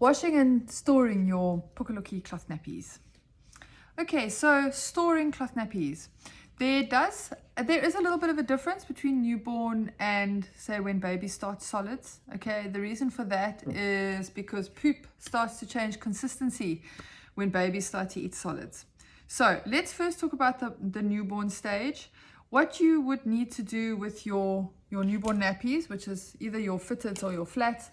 Washing and storing your Pokkelokkie cloth nappies. Okay, so storing cloth nappies. There is a little bit of a difference between newborn and say when baby starts solids. Okay, the reason for that is because poop starts to change consistency when babies start to eat solids. So let's first talk about the newborn stage. What you would need to do with your newborn nappies, which is either your fitteds or your flats.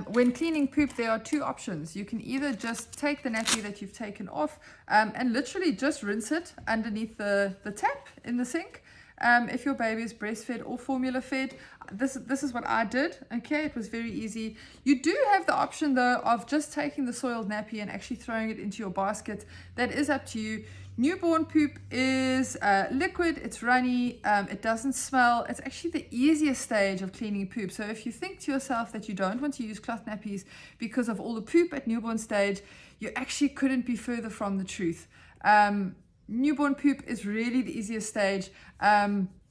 When cleaning poop, there are two options. You can either just take the nappy that you've taken off and literally just rinse it underneath the tap in the sink. If your baby is breastfed or formula fed, this is what I did. Okay, it was very easy. You do have the option though of just taking the soiled nappy and actually throwing it into your basket. That is up to you. Newborn poop is liquid, it's runny, it doesn't smell. It's actually the easiest stage of cleaning poop. So if you think to yourself that you don't want to use cloth nappies because of all the poop at newborn stage, you actually couldn't be further from the truth. Newborn poop is really the easiest stage,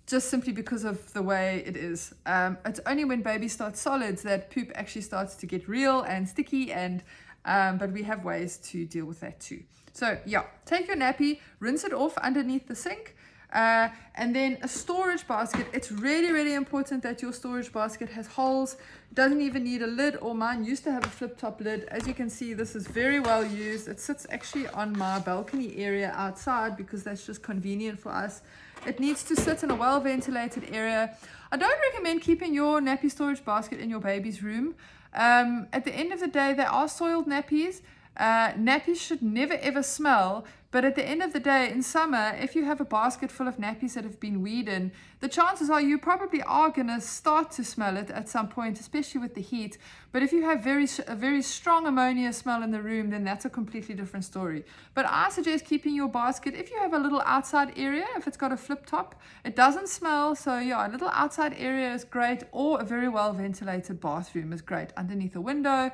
just simply because of the way it is. It's only when baby starts solids that poop actually starts to get real and sticky, and but we have ways to deal with that too. So yeah, take your nappy, rinse it off underneath the sink, and then a storage basket. It's really, really important that your storage basket has holes. It doesn't even need a lid, or mine used to have a flip top lid. As you can see, this is very well used. It sits actually on my balcony area outside because that's just convenient for us. It needs to sit in a well ventilated area. I don't recommend keeping your nappy storage basket in your baby's room. At the end of the day, they are soiled nappies. Nappies should never ever smell, but at the end of the day, in summer, if you have a basket full of nappies that have been weeded, the chances are you probably are going to start to smell it at some point, especially with the heat. But if you have a very strong ammonia smell in the room, then that's a completely different story. But I suggest keeping your basket, if you have a little outside area, if it's got a flip top, it doesn't smell. So yeah, a little outside area is great, or a very well ventilated bathroom is great underneath a window.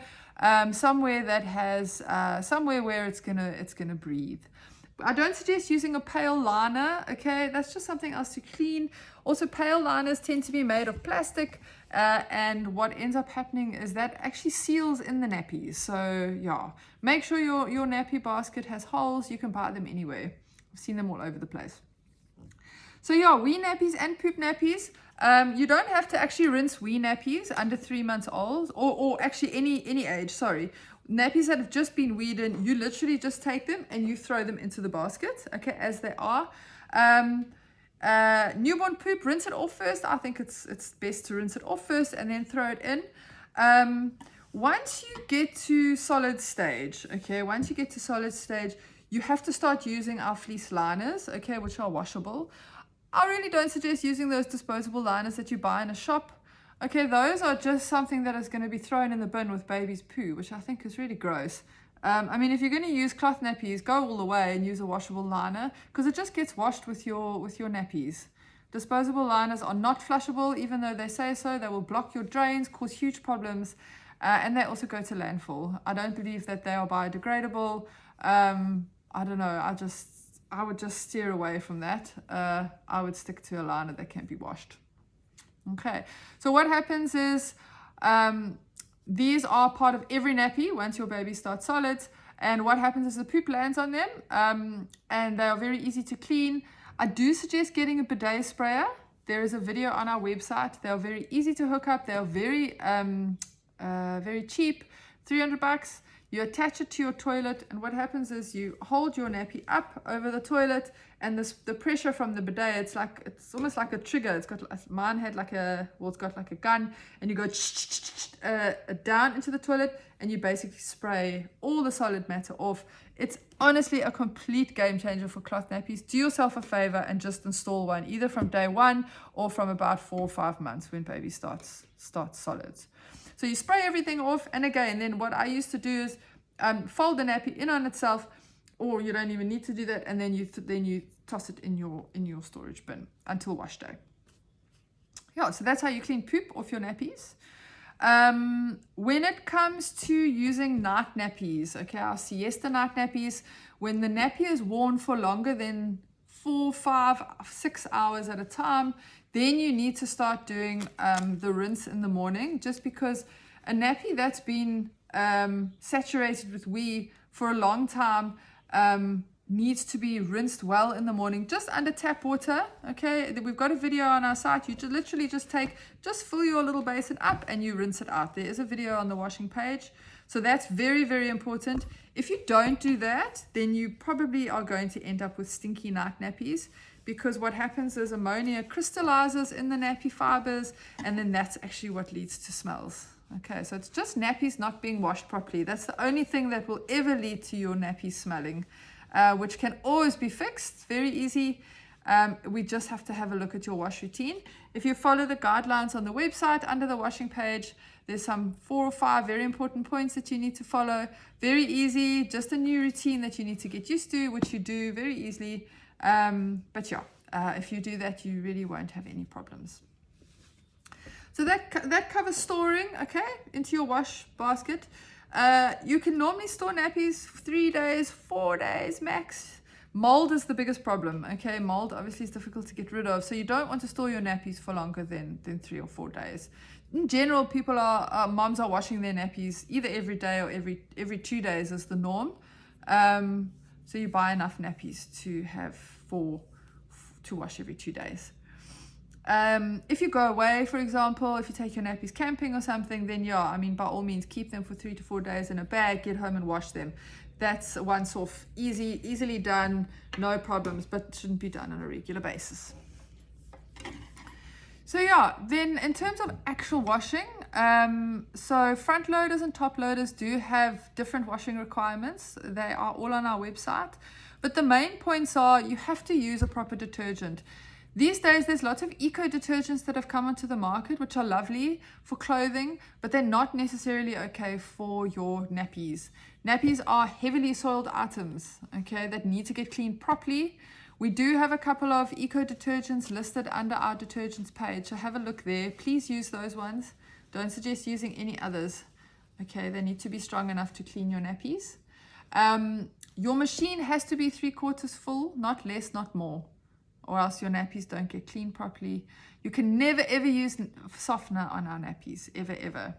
Somewhere that has somewhere where it's gonna breathe. I don't suggest using a pail liner. Okay, that's just something else to clean. Also, pail liners tend to be made of plastic, and what ends up happening is that actually seals in the nappies. So yeah, make sure your nappy basket has holes. You can buy them anywhere. I've seen them all over the place. So yeah, wee nappies and poop nappies. You don't have to actually rinse wee nappies under 3 months old, or actually any age, sorry. Nappies that have just been weeded, you literally just take them and you throw them into the basket, okay, as they are. Newborn poop, rinse it off first. I think it's best to rinse it off first and then throw it in. Once you get to solid stage, okay, you have to start using our fleece liners, okay, which are washable. I really don't suggest using those disposable liners that you buy in a shop. Okay, those are just something that is going to be thrown in the bin with baby's poo, which I think is really gross. I mean, if you're going to use cloth nappies, go all the way and use a washable liner, because it just gets washed with your nappies. Disposable liners are not flushable, even though they say so. They will block your drains, cause huge problems, and they also go to landfill. I don't believe that they are biodegradable. I don't know, I would just steer away from that. I would stick to a liner that can be washed. Okay, so what happens is these are part of every nappy once your baby starts solids. And what happens is the poop lands on them, and they are very easy to clean. I do suggest getting a bidet sprayer. There is a video on our website. They are very easy to hook up. They are very cheap, $300. You attach it to your toilet, and what happens is you hold your nappy up over the toilet, and the pressure from the bidet, it's almost like a trigger. Mine had it's got like a gun, and you go down into the toilet, and you basically spray all the solid matter off. It's honestly a complete game changer for cloth nappies. Do yourself a favor and just install one, either from day one or from about 4 or 5 months when baby starts solids. So you spray everything off, and again, then what I used to do is fold the nappy in on itself, or you don't even need to do that, and then you toss it in your storage bin until wash day. Yeah, so that's how you clean poop off your nappies. When it comes to using night nappies, okay, our siesta night nappies, when the nappy is worn for longer than 4, 5, 6 hours at a time, then you need to start doing the rinse in the morning, just because a nappy that's been saturated with wee for a long time, needs to be rinsed well in the morning, just under tap water. Okay, we've got a video on our site. You literally just fill your little basin up and you rinse it out. There is a video on the washing page. So that's very, very important. If you don't do that, then you probably are going to end up with stinky night nappies, because what happens is ammonia crystallizes in the nappy fibers, and then that's actually what leads to smells. Okay, so it's just nappies not being washed properly. That's the only thing that will ever lead to your nappies smelling, which can always be fixed. Very easy. We just have to have a look at your wash routine. If you follow the guidelines on the website under the washing page, there's some 4 or 5 very important points that you need to follow. Very easy, just a new routine that you need to get used to, which you do very easily. But yeah, if you do that, you really won't have any problems. So that covers storing, okay, into your wash basket. You can normally store nappies 3 days, 4 days max. Mold is the biggest problem, okay? Mold obviously is difficult to get rid of, so you don't want to store your nappies for longer than 3 or 4 days. In general, moms are washing their nappies either every day or every 2 days is the norm. So you buy enough nappies to have to wash every 2 days. If you go away, for example, if you take your nappies camping or something, then yeah, I mean, by all means, keep them for 3 to 4 days in a bag, get home and wash them. That's once off, easily done, no problems, but shouldn't be done on a regular basis. So yeah, then in terms of actual washing, so front loaders and top loaders do have different washing requirements. They are all on our website, but the main points are you have to use a proper detergent. These days, there's lots of eco detergents that have come onto the market, which are lovely for clothing, but they're not necessarily okay for your nappies. Nappies are heavily soiled items, okay, that need to get cleaned properly. We do have a couple of eco detergents listed under our detergents page, so have a look there. Please use those ones. Don't suggest using any others. Okay, they need to be strong enough to clean your nappies. Your machine has to be 3/4 full, not less, not more, or else your nappies don't get cleaned properly. You can never ever use softener on our nappies, ever.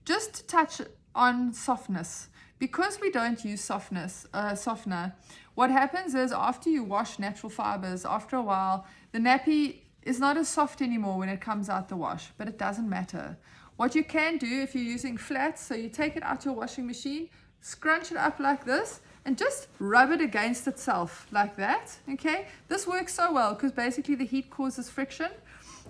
Just to touch on softness, because we don't use softener, what happens is after you wash natural fibers, after a while, the nappy is not as soft anymore when it comes out the wash, but it doesn't matter. What you can do if you're using flats, so you take it out your washing machine, scrunch it up like this, and just rub it against itself like that, okay? This works so well because basically the heat causes friction.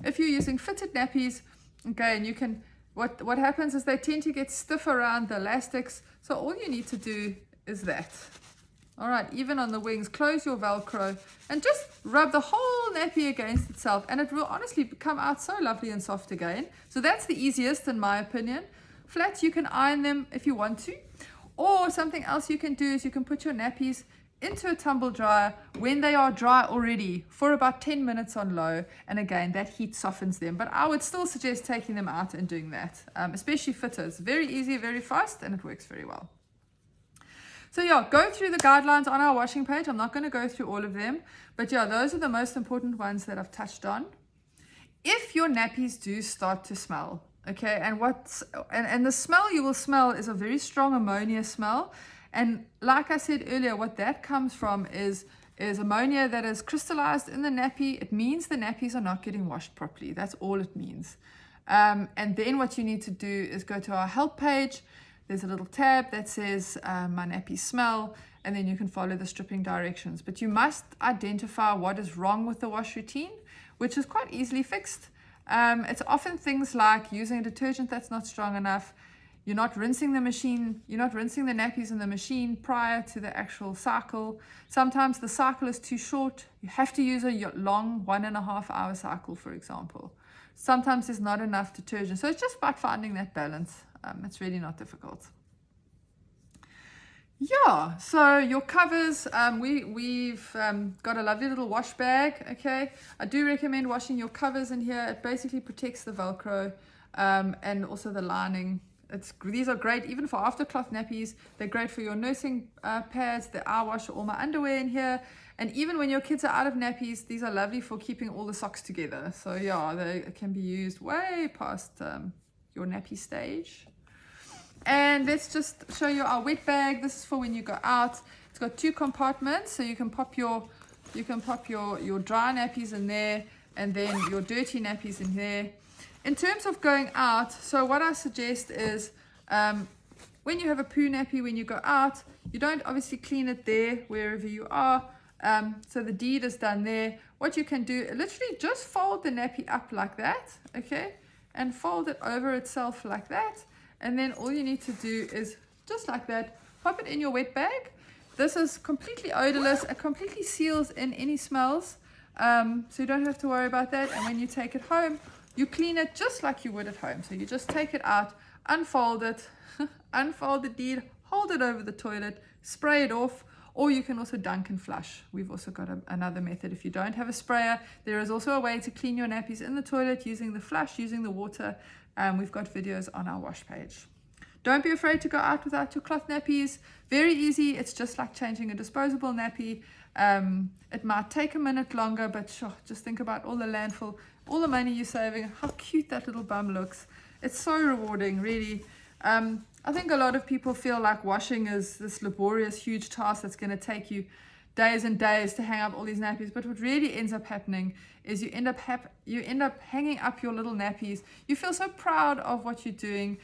If you're using fitted nappies, okay, and you can, what happens is they tend to get stiff around the elastics, so all you need to do is that. All right, even on the wings, close your Velcro and just rub the whole nappy against itself, and it will honestly come out so lovely and soft again. So that's the easiest in my opinion. Flats, you can iron them if you want to. Or something else you can do is you can put your nappies into a tumble dryer when they are dry already for about 10 minutes on low, and again that heat softens them. But I would still suggest taking them out and doing that, especially fitters. Very easy, very fast, and it works very well. So yeah, go through the guidelines on our washing page. I'm not going to go through all of them, but yeah, those are the most important ones that I've touched on. If your nappies do start to smell, okay, and the smell you will smell is a very strong ammonia smell, and like I said earlier, what that comes from is ammonia that is crystallized in the nappy. It means the nappies are not getting washed properly. That's all it means. And then what you need to do is go to our help page. There's a little tab that says my nappies smell, and then you can follow the stripping directions. But you must identify what is wrong with the wash routine, which is quite easily fixed. It's often things like using a detergent that's not strong enough. You're not rinsing the nappies in the machine prior to the actual cycle. Sometimes the cycle is too short. You have to use a long 1.5 hour cycle, for example. Sometimes there's not enough detergent. So it's just about finding that balance. It's really not difficult. Yeah, so your covers, we've got a lovely little wash bag, okay? I do recommend washing your covers in here. It basically protects the Velcro and also the lining. These are great even for aftercloth nappies. They're great for your nursing pads. I wash all my underwear in here. And even when your kids are out of nappies, these are lovely for keeping all the socks together. So yeah, they can be used way past your nappy stage. And And let's just show you our wet bag. This is for when you go out. It's got 2 compartments, so you can pop your dry nappies in there, and then your dirty nappies in there. In terms of going out, so what I suggest is when you have a poo nappy, when you go out, you don't obviously clean it there wherever you are. So the deed is done there. What you can do, literally just fold the nappy up like that, okay, and fold it over itself like that. And then all you need to do is just like that, pop it in your wet bag. This is completely odorless. It completely seals in any smells, so you don't have to worry about that. And when you take it home, you clean it just like you would at home. So you just take it out, unfold it, unfold the deed, hold it over the toilet, spray it off, or you can also dunk and flush. We've also got another method. If you don't have a sprayer, there is also a way to clean your nappies in the toilet using the flush, using the water. We've got videos on our wash page. Don't be afraid to go out without your cloth nappies. Very easy. It's just like changing a disposable nappy. It might take a minute longer, but sure, just think about all the landfill, all the money you're saving, how cute that little bum looks. It's so rewarding, really. I think a lot of people feel like washing is this laborious, huge task that's going to take you days and days to hang up all these nappies. But what really ends up happening is you end up hanging up your little nappies. You feel so proud of what you're doing.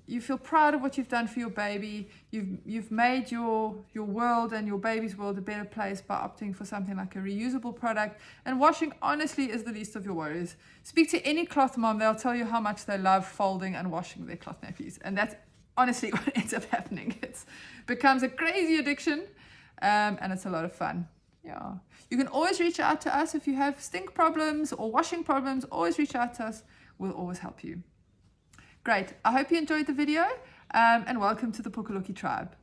You feel proud of what you've done for your baby. You've made your world and your baby's world a better place by opting for something like a reusable product. And washing, honestly, is the least of your worries. Speak to any cloth mom, they'll tell you how much they love folding and washing their cloth nappies. And that's honestly what ends up happening. It becomes a crazy addiction, and it's a lot of fun. Yeah. You can always reach out to us if you have stink problems or washing problems. Always reach out to us. We'll always help you. Great. I hope you enjoyed the video, and welcome to the Pokkelokkie tribe.